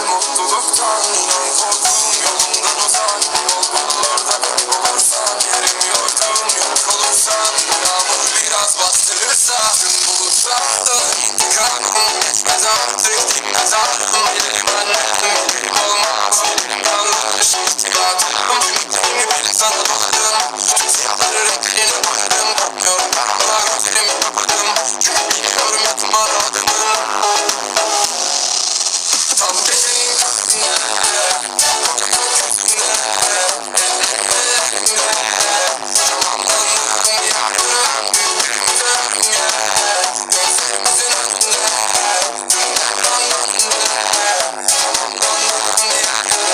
mutluluktan inan korktum yolumdan uzak. Yol bulur da kaybolursan, yerim yordum yok olursan, yağmur biraz bastırırsa tüm bulutlardan intikamım geçmez artık, dinmez aklım. Benim annem benim olmaz, benim yanlış ihtiyatım. Ümidimi bir sana doladım, siyahları renklerine boyadım. Bakmıyorum karanlığa, gözlerimi kapadım, çünkü biliyorum yatma adımı. Tam gecenin köründe, koca gökyüzünde, ellerimde tamamlandım yardım. Birbirimize önce, gözlerimizin önünde, günler anlamında tamamlandım yardım.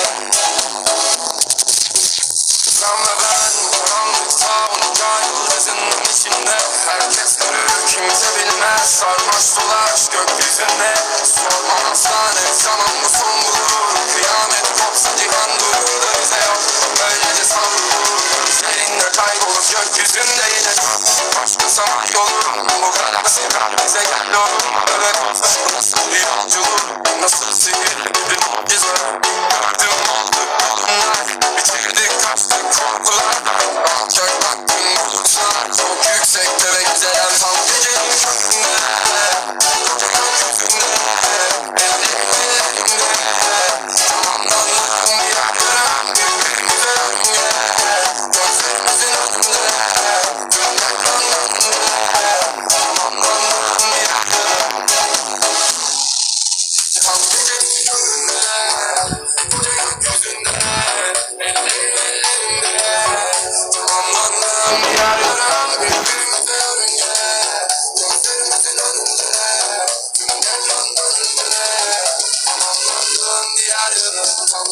Sen ve ben karanlıkta onca yıldızının içinde, herkes görür kimse bilmez, sarmaş dolaş gökyüzünde. Sormam asla ne zaman bu son bulur, kıyamet kopsa cihan durur da bize yok, böylece savrulur. Gözlerinde kaybolur gökyüzünde yine başka zaman yolum. Bu kadar sever bize gel oğlum, öyle olsa nasıl bir yolculuk, nasıl sihirli bir mucize. Gördüm oldu yolunlar, bitirdik kaçtık korkulardan. Alçak baktım bulutlar, çok yüksekte ve yüzelen tam gecenin köründe, koca gökyüzünde, ellerimde tamamlandım bir yarım. Birbirimize önce, gözlerimizin önünde, günler anlamında tamamlandım bir yarım. Tam gecenin köründe, koca gökyüzünde, ellerimde tamamlandım bir yarım. Birbirimize önce, gözlerimizin önünde, günler anlamında tamamlandım bir yarım. Tam